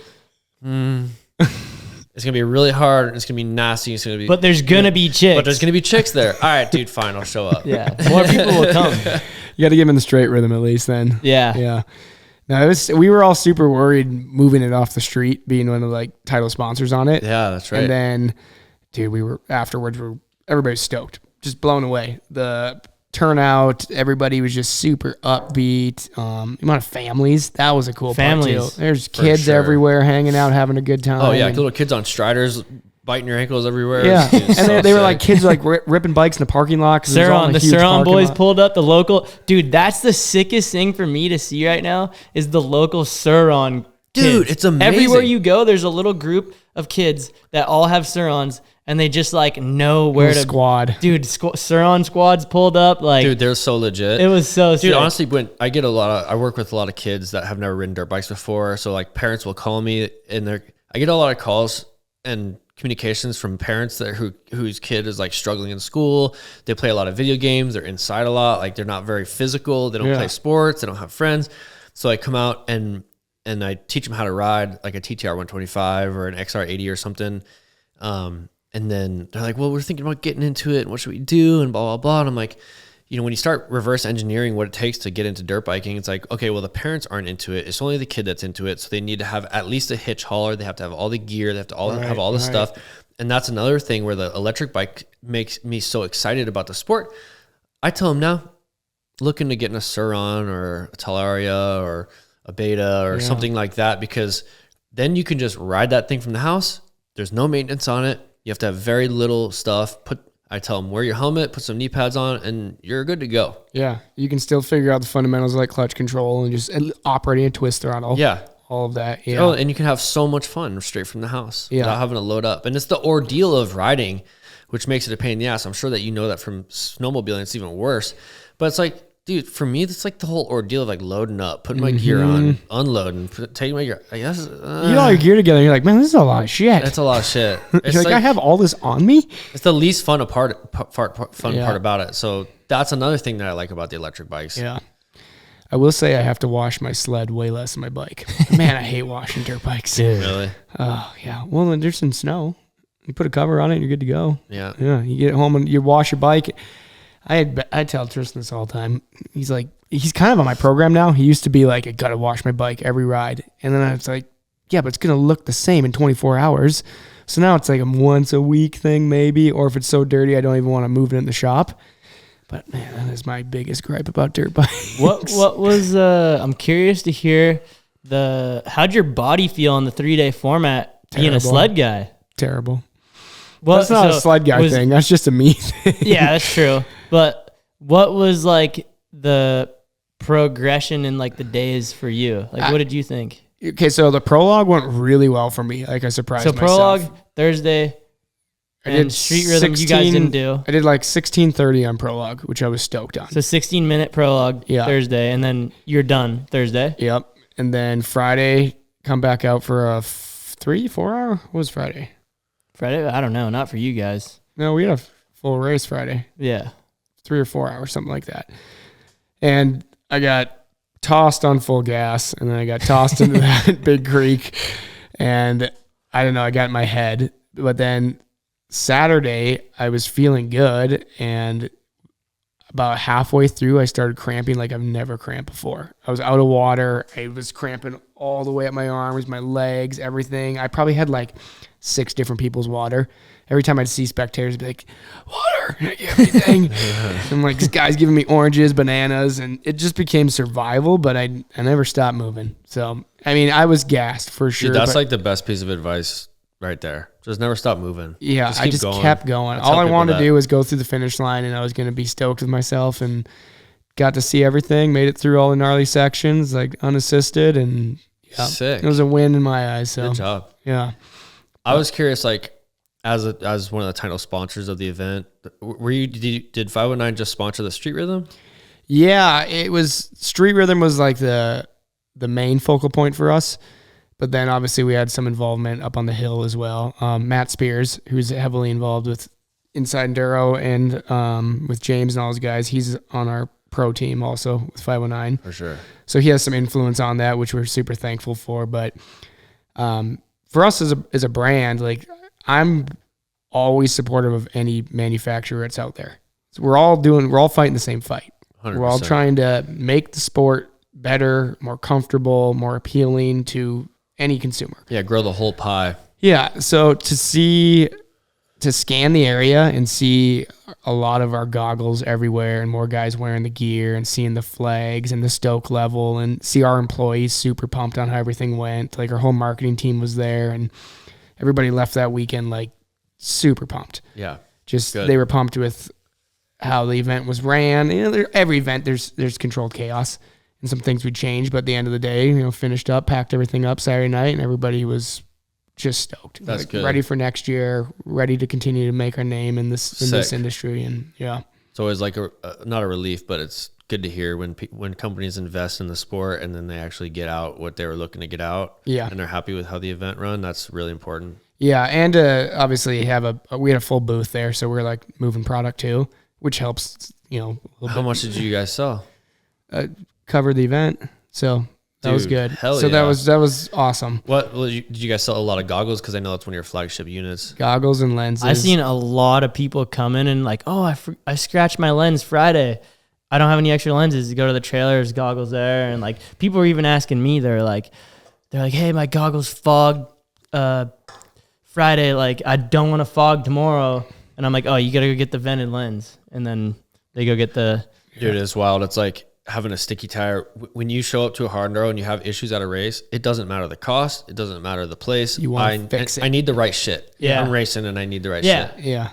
It's going to be really hard. It's going to be nasty. It's going to be. But there's gonna be chicks. But there's going to be chicks there. All right, dude, fine. I'll show up. yeah, more people will come. You got to give him the straight rhythm at least then. Yeah. Yeah. No, we were all super worried moving it off the street, being one of the like title sponsors on it. Yeah, that's right. And then, dude, everybody's stoked, just blown away. The turnout, everybody was just super upbeat. The amount of families, that was a cool part Families. too. There's kids sure. everywhere hanging out, having a good time. Oh, yeah. And- Little kids on striders biting your ankles everywhere. yeah. Dude, And so they were sick. like kids like ripping bikes in the parking lot. 'cause it was all in Suron, a the huge Suron parking boys lot. pulled up the local. Dude, that's the sickest thing for me to see right now is the local Suron Dude, kids. it's amazing. Everywhere you go, there's a little group of kids that all have Surons, and they just like know where to. Squad. Dude, Suron squads pulled up. Like, Dude, they're so legit. it was so sick. Dude, honestly, when I work with a lot of kids that have never ridden dirt bikes before. So like parents will call me and I get a lot of calls and communications from parents whose kid is like struggling in school. They play a lot of video games. They're inside a lot. Like they're not very physical. They don't play sports. They don't have friends. So I come out and I teach them how to ride like a TTR 125 or an XR 80 or something. And then they're like, well, we're thinking about getting into it and what should we do? And blah, blah, blah. And I'm like, you know, when you start reverse engineering what it takes to get into dirt biking, it's like, okay, well, the parents aren't into it. It's only the kid that's into it. So they need to have at least a hitch hauler. They have to have all the gear. They have to have all the stuff. And that's another thing where the electric bike makes me so excited about the sport. I tell them now, look into getting a Suron or a Talaria or a Beta or something like that, because then you can just ride that thing from the house. There's no maintenance on it. You have to have very little stuff. I tell them, wear your helmet, put some knee pads on, and you're good to go. Yeah. You can still figure out the fundamentals like clutch control and just operating a twist throttle. Yeah. All of that. Yeah. Oh, and you can have so much fun straight from the house without having to load up. And it's the ordeal of riding, which makes it a pain in the ass. I'm sure that you know that from snowmobiling, it's even worse. But it's like, dude, for me, it's like the whole ordeal of like loading up, putting my gear on, unloading, taking my gear. I guess you get all your gear together and you're like, man, this is a lot of shit. that's a lot of shit. It's You're like, I have all this on me? it's the least fun part about it. So that's another thing that I like about the electric bikes. Yeah. I will say I have to wash my sled way less than my bike. Man, I hate washing dirt bikes. Really? Oh, yeah. Well, then there's some snow. You put a cover on it and you're good to go. Yeah. Yeah. You get home and you wash your bike. I tell Tristan this all the time. He's like, he's kind of on my program now. He used to be like, I got to wash my bike every ride. And then I was like, yeah, but it's going to look the same in 24 hours. So now it's like a once a week thing maybe, or if it's so dirty, I don't even want to move it in the shop. But man, that is my biggest gripe about dirt bikes. What was, I'm curious to hear how'd your body feel on the 3-day format being a sled guy? Terrible. Well, that's not a sled guy thing. That's just a me thing. Yeah, that's true. But what was like the progression in like the days for you? Like, what did you think? Okay, so the prologue went really well for me. Like I surprised myself. So prologue, Thursday, and street rhythm 16, you guys didn't do. I did like 16:30 on prologue, which I was stoked on. So 16-minute prologue Thursday, and then you're done Thursday. Yep. And then Friday, come back out for a 3-4 hour. What was Friday? Friday? I don't know. Not for you guys. No, we had a full race Friday. Yeah. 3 or 4 hours, something like that. And I got tossed on full gas, and then I got tossed into that big creek, and I don't know, I got in my head. But then Saturday I was feeling good, and about halfway through I started cramping like I've never cramped before. I was out of water. I was cramping all the way up my arms, my legs, everything. I probably had like 6 different people's water. Every time I'd see spectators, I'd be like, water, everything. And like, this guy's giving me oranges, bananas, and it just became survival, but I never stopped moving. So, I mean, I was gassed for sure. Dude, that's like the best piece of advice right there. Just never stop moving. Yeah, I just kept going. All I wanted to do was go through the finish line, and I was going to be stoked with myself, and got to see everything, made it through all the gnarly sections, like unassisted, and sick. It was a win in my eyes. So. Good job. Yeah. I was curious, like, as one of the title sponsors of the event, did 509 just sponsor the Street Rhythm? Yeah, it was Street Rhythm was like the main focal point for us, but then obviously we had some involvement up on the hill as well. Matt Spears, who's heavily involved with Inside Enduro and with James and all those guys, he's on our pro team also with 509 for sure. So he has some influence on that, which we're super thankful for. But for us as a brand, like, I'm always supportive of any manufacturer that's out there. So we're all fighting the same fight. 100%. We're all trying to make the sport better, more comfortable, more appealing to any consumer. Yeah, grow the whole pie. Yeah, so to scan the area and see a lot of our goggles everywhere and more guys wearing the gear and seeing the flags and the stoke level and see our employees super pumped on how everything went. Like, our whole marketing team was there, and everybody left that weekend like super pumped. Yeah. Just good. They were pumped with how the event was ran. You know, every event there's controlled chaos and some things would change, but at the end of the day, finished up, packed everything up Saturday night, and everybody was just stoked. That's like, good. Ready for next year, ready to continue to make our name in this industry, and yeah. It's always like not a relief, but it's good to hear when companies invest in the sport and then they actually get out what they were looking to get out. Yeah. And they're happy with how the event run. That's really important. Yeah. And obviously we had a full booth there. So we're like moving product too, which helps, How much did you guys sell? Cover the event. So that was good. Hell so yeah. that was awesome. Did you guys sell a lot of goggles? Because I know that's one of your flagship units. Goggles and lenses. I've seen a lot of people come in and like, oh, I scratched my lens Friday. I don't have any extra lenses. You go to the trailer, there's goggles there, and like people were even asking me. They're like, hey, my goggles fogged Friday. Like, I don't want to fog tomorrow. And I'm like, oh, you gotta go get the vented lens. And then they go get the. Dude, it's wild. It's like having a sticky tire. When you show up to a hard enduro and you have issues at a race, it doesn't matter the cost. It doesn't matter the place. You want to fix it. I need the right shit. Yeah. I'm racing and I need the right shit. Yeah.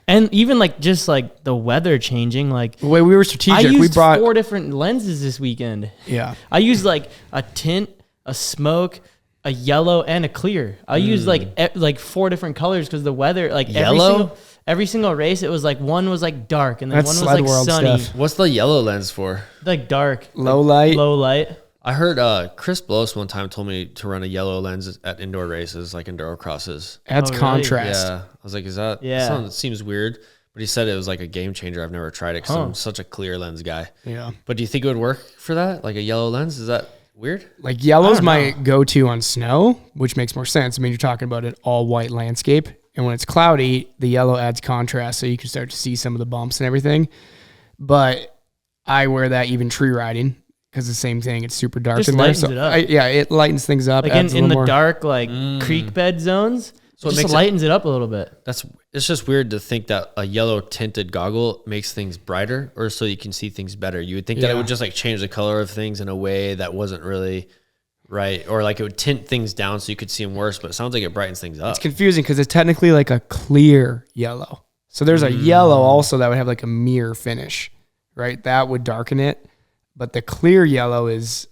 And even like just like the weather changing, like the way we were strategic, I used we brought 4 different lenses this weekend. Yeah. I used like a tint, a smoke, a yellow, and a clear. I used like 4 different colors because the weather, like yellow. Every single race, it was like one was like dark and then That's one was like Sled World sunny. stuff. What's the yellow lens for? Like dark, low light. I heard Chris Blows one time told me to run a yellow lens at indoor races, like enduro crosses. Adds contrast. Yeah. I was like, that seems weird. But he said it was like a game changer. I've never tried it because I'm such a clear lens guy. Yeah. But do you think it would work for that? Like a yellow lens? Is that weird? Like yellow's my go-to on snow, which makes more sense. I mean, you're talking about an all white landscape. And when it's cloudy, the yellow adds contrast, so you can start to see some of the bumps and everything. But I wear that even tree riding because the same thing. It's super dark Just in there. lightens So it up. it lightens things up. Like adds a in little the more. dark, like creek bed zones, So it it just makes lightens it up a little bit. It's just weird to think that a yellow tinted goggle makes things brighter, or so you can see things better. You would think that it would just like change the color of things in a way that wasn't really right, or like it would tint things down so you could see them worse. But it sounds like it brightens things up. It's confusing because it's technically like a clear yellow. So there's a yellow also that would have like a mirror finish, right? That would darken it. But the clear yellow is,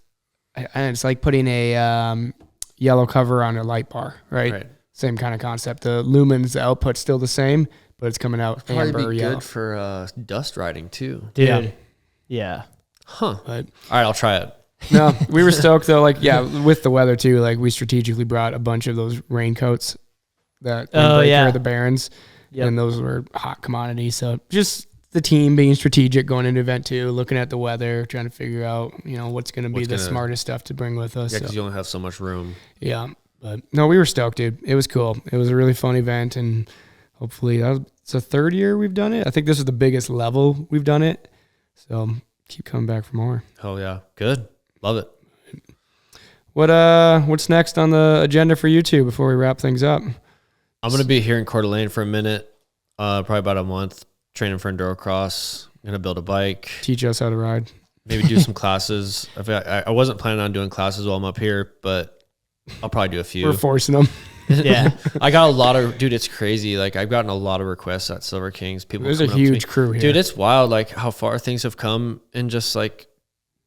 and it's like putting a yellow cover on a light bar, right? Same kind of concept. The lumens, the output's still the same, but it's coming out Probably amber be yellow. good for dust riding too. Dude. Yeah. Huh. But All right, I'll try it. no, we were stoked though. Like, with the weather too, like we strategically brought a bunch of those raincoats that care of the Barons. Yep. And those were hot commodities. So just the team being strategic going into event 2, looking at the weather, trying to figure out, what's going to be the smartest stuff to bring with us. Yeah, because you only have so much room. Yeah. But no, we were stoked, dude. It was cool. It was a really fun event. And hopefully it's the 3rd year we've done it. I think this is the biggest level we've done it. So keep coming back for more. Hell yeah. Good. Love it. What's next on the agenda for you two before we wrap things up? I'm going to be here in Coeur d'Alene for a minute, probably about a month, training for enduro cross. I'm going to build a bike. Teach us how to ride. Maybe do some classes. I wasn't planning on doing classes while I'm up here, but I'll probably do a few. We're forcing them. Yeah. I got a lot of, dude, it's crazy. Like I've gotten a lot of requests at Silver Kings. People, There's a coming up to me. huge crew here. Dude, it's wild. Like how far things have come in just like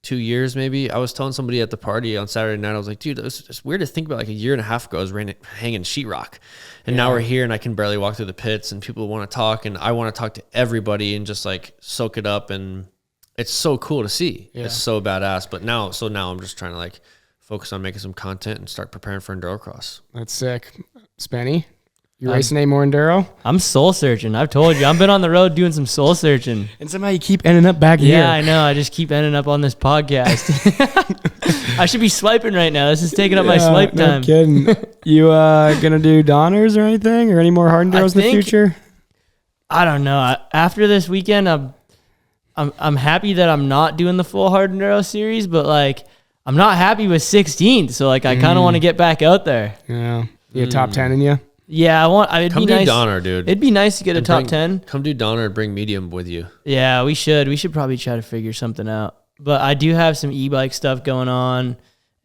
2 years, maybe. I was telling somebody at the party on Saturday night, I was like, dude, it's weird to think about. Like a year and a half ago, I was hanging sheetrock. And now we're here and I can barely walk through the pits and people want to talk and I want to talk to everybody and just like soak it up. And it's so cool to see. Yeah. It's so badass. But now I'm just trying to like focus on making some content and start preparing for enduro cross. That's sick. Spenny, you racing any more enduro? I'm soul searching. I've told you. I've been on the road doing some soul searching. And somehow you keep ending up back here. Yeah, I know. I just keep ending up on this podcast. I should be swiping right now. This is taking up my swipe time. No kidding. You gonna do Donners or anything, or any more hard enduros in the future? I don't know. After this weekend, I'm happy that I'm not doing the full hard enduro series, but like I'm not happy with 16th. So like I kind of want to get back out there. Yeah, you a top 10 in you? Yeah, it'd Come be do nice. Donner, dude. It'd be nice to get a top 10. Come do Donner and bring medium with you. Yeah, we should. We should probably try to figure something out. But I do have some e-bike stuff going on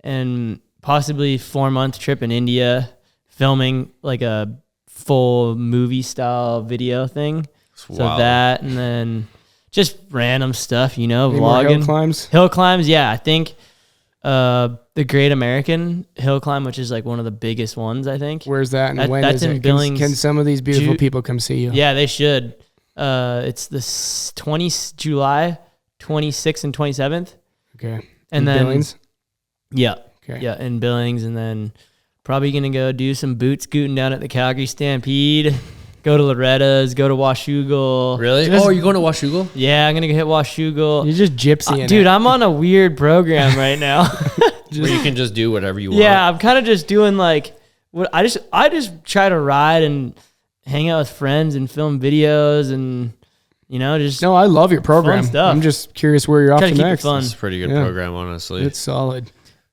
and possibly 4-month trip in India, filming like a full movie style video thing. Wow. So that, and then just random stuff, Any more vlogging. hill climbs? Hill climbs, yeah. I think the Great American Hill Climb, which is like one of the biggest ones, I think. Where's that and when that's is in it? Billings. Can some of these beautiful people come see you? Yeah, they should. It's the July 26th and 27th. Okay. And In then Billings? Yeah. Okay. Yeah, in Billings, and then probably gonna go do some boot scooting down at the Calgary Stampede. Go to Loretta's, go to Washougal. Really? Just- are you going to Washougal? Yeah, I'm gonna go hit Washougal. You're just gypsying Dude, it. I'm on a weird program right now. Where you can just do whatever you want. Yeah, I'm kind of just doing like what I just try to ride and hang out with friends and film videos and just No, I love your program. Fun stuff. I'm just curious where you're off Try to to keep it next. fun. It's a pretty good Yeah. program, honestly. It's solid.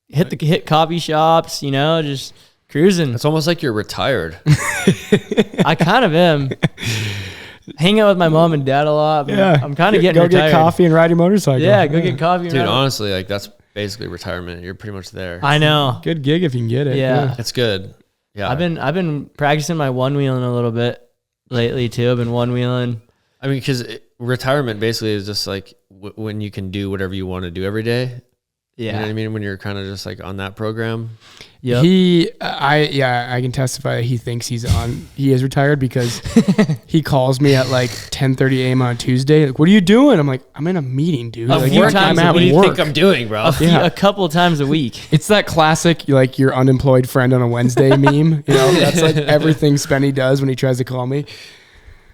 hit coffee shops, just cruising. It's almost like you're retired. I kind of am. Hang out with my mom and dad a lot. But Yeah. I'm kind of getting Go retired. get coffee and ride your motorcycle. Yeah, go get coffee. Dude, around. honestly, like that's basically retirement. You're pretty much there. I know. Good gig if you can get it. Yeah. It's good. Yeah. I've been practicing my one wheeling a little bit lately too. I've been one wheeling. I mean, because retirement basically is just like when you can do whatever you want to do every day. Yeah. You know what I mean? When you're kind of just like on that program. Yep. I can testify that he thinks he is retired because he calls me at like 10:30 a.m. on Tuesday. Like, what are you doing? I'm like, I'm in a meeting, dude. A Like, few I'm times a at What do you work. think I'm doing, bro? Yeah. A couple times a week. It's that classic, like your unemployed friend on a Wednesday meme. That's like everything Spenny does when he tries to call me.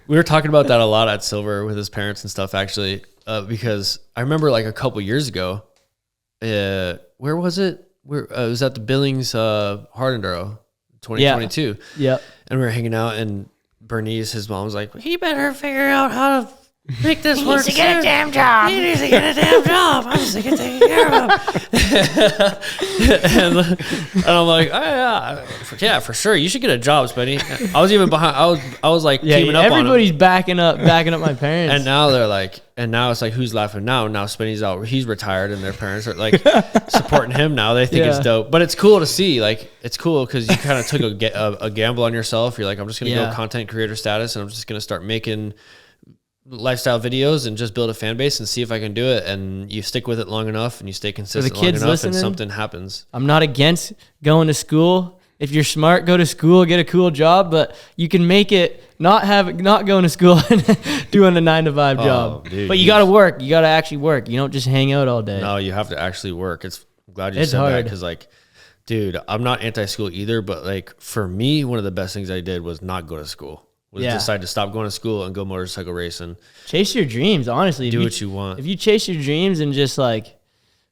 We were talking about that a lot at Silver with his parents and stuff, actually, because I remember like a couple years ago, where was it? It was at the Billings Hard Enduro 2022. Yep. And we were hanging out, and Bernice, his mom, was like, he better figure out how to Make this work. to get a damn job. He needs to get a damn job. I'm sick of taking care of him. and I'm like, oh, yeah, for sure. You should get a job, Spenny. I was even behind. I was like teaming up on him. Everybody's backing up my parents. And now they're like, and now it's like, who's laughing now? Now Spenny's out. He's retired, and their parents are like supporting him now. They think it's dope, but it's cool to see. Like, it's cool because you kind of took a gamble on yourself. You're like, I'm just gonna go content creator status, and I'm just gonna start making lifestyle videos and just build a fan base and see if I can do it. And you stick with it long enough, and you stay consistent long enough, and something happens. I'm not against going to school. If you're smart, go to school, get a cool job, but you can make it not going to school and doing a 9-to-5 job. Dude, but you got to work. You got to actually work. You don't just hang out all day. No, you have to actually work. I'm glad you said that, because like, dude, I'm not anti-school either, but like for me, one of the best things I did was not go to school. Decide to stop going to school and go motorcycle racing. Chase your dreams, honestly. Do what you want. If you chase your dreams and just like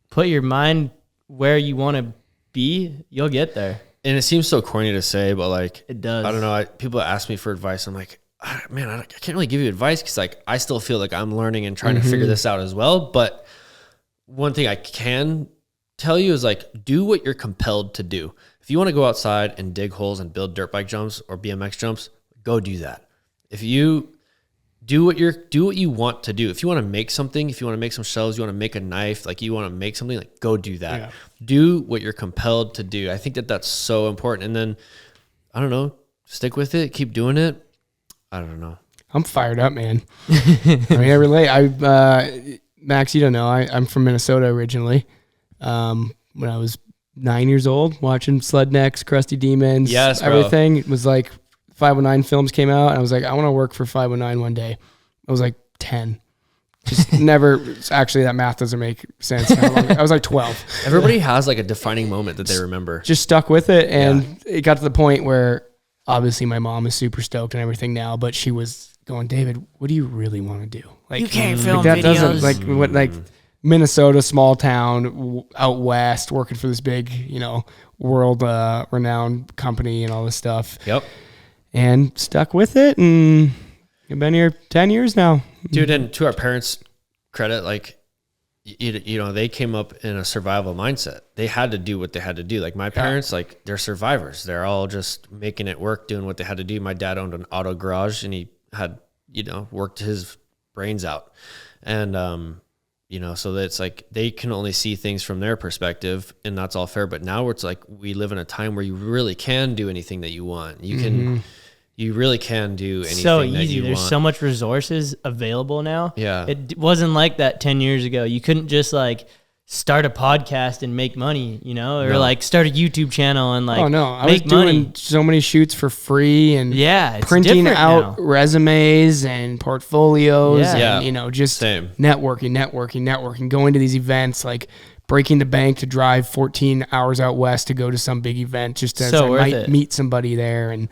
put your mind where you want to be, you'll get there. And it seems so corny to say, but like, it does. I don't know. People ask me for advice. I'm like, man, I can't really give you advice, because like I still feel like I'm learning and trying to figure this out as well. But one thing I can tell you is like, do what you're compelled to do. If you want to go outside and dig holes and build dirt bike jumps or BMX jumps, go do that. If you do what you want to do. If you want to make something, if you want to make some shells, you want to make a knife, like you want to make something, like go do that. Yeah. Do what you're compelled to do. I think that's so important. And then, I don't know, stick with it, keep doing it. I don't know. I'm fired up, man. I mean, I relate. Max, you don't know, I'm from Minnesota originally. When I was 9 years old, watching Sled Necks, Krusty Demons, everything. It was like 509 films came out, and I was like, I want to work for 509 one day. I was like 10. Just never, actually that math doesn't make sense. I was like 12. Everybody has like a defining moment that they remember. Just stuck with it, and it got to the point where obviously my mom is super stoked and everything now, but she was going, David, what do you really want to do? Like, you can't film that videos. Doesn't, what, like Minnesota, small town out west, working for this big, world renowned company and all this stuff. Yep. And stuck with it, and you've been here 10 years now. Dude, and to our parents' credit, like, they came up in a survival mindset. They had to do what they had to do. Like my parents, like they're survivors. They're all just making it work, doing what they had to do. My dad owned an auto garage, and he had, worked his brains out. And, so that's like, they can only see things from their perspective, and that's all fair. But now it's like, we live in a time where you really can do anything that you want. You really can do anything so that easy. you There's want. so much resources available now. Yeah. It wasn't like that 10 years ago. You couldn't just like start a podcast and make money, or like start a YouTube channel and like I make was money. doing so many shoots for free and it's printing out now. resumes and portfolios Yeah. and, just Same. networking, going to these events, like breaking the bank to drive 14 hours out west to go to some big event just as I might meet somebody there. And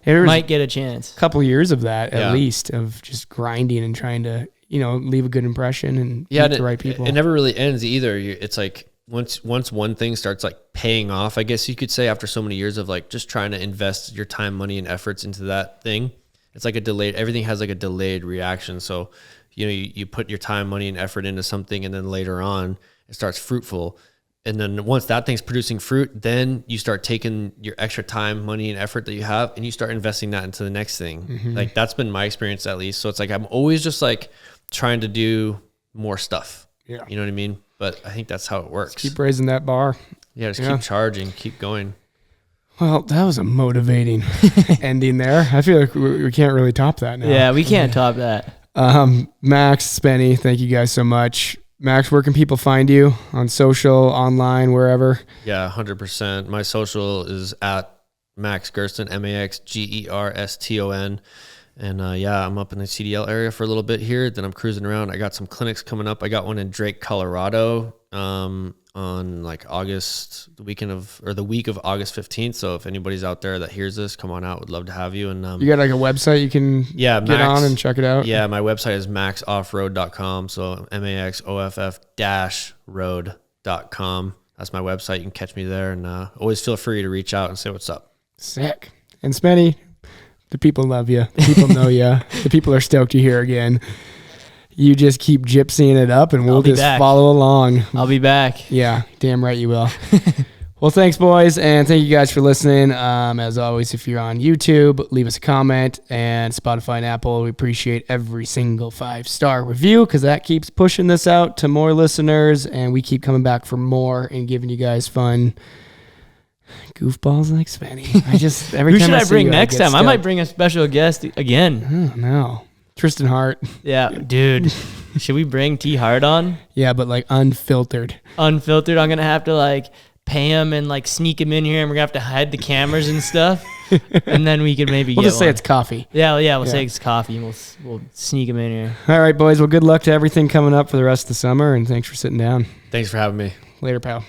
it might get a chance. A couple of years of that at least, of just grinding and trying to, leave a good impression and meet the right people. It never really ends either. It's like once one thing starts like paying off, I guess you could say, after so many years of like just trying to invest your time, money, and efforts into that thing, it's like everything has like a delayed reaction. So, you put your time, money, and effort into something, and then later on it starts fruitful. And then once that thing's producing fruit, then you start taking your extra time, money, and effort that you have, and you start investing that into the next thing. Mm-hmm. Like that's been my experience, at least. So it's like, I'm always just like trying to do more stuff. Yeah. You know what I mean? But I think that's how it works. Just keep raising that bar. Yeah. Just keep charging, keep going. Well, that was a motivating ending there. I feel like we can't really top that now. Yeah, we can't top that. Max, Spenny, thank you guys so much. Max, where can people find you on social, online, wherever? Yeah, 100%. My social is at Max Gerston, MaxGerston. And I'm up in the CDL area for a little bit here. Then I'm cruising around. I got some clinics coming up. I got one in Drake, Colorado, on like the week of August 15th. So if anybody's out there that hears this, come on out. Would love to have you. And you got like a website you can get on and check it out? Yeah, my website is maxoffroad.com. So maxoff-road.com. That's my website. You can catch me there, and always feel free to reach out and say what's up. Sick. And Spenny, the people love you. The people know you. The people are stoked you're here again. You just keep gypsying it up, and we'll just follow along. I'll be back. Yeah, damn right you will. Well, thanks, boys, and thank you guys for listening. As always, if you're on YouTube, leave us a comment, and Spotify and Apple, we appreciate every single 5-star review because that keeps pushing this out to more listeners, and we keep coming back for more and giving you guys fun goofballs like Spenny. Who should I bring next time? I might bring a special guest again. Oh, no. Tristan Hart. Yeah, dude. Should we bring T Hart on? Yeah, but like unfiltered. Unfiltered. I'm gonna have to like pay him and like sneak him in here, and we're gonna have to hide the cameras and stuff. And then we could maybe we'll just say it's coffee. We'll say it's coffee, and we'll sneak him in here. All right, boys. Well, good luck to everything coming up for the rest of the summer, and thanks for sitting down. Thanks for having me. Later, pal.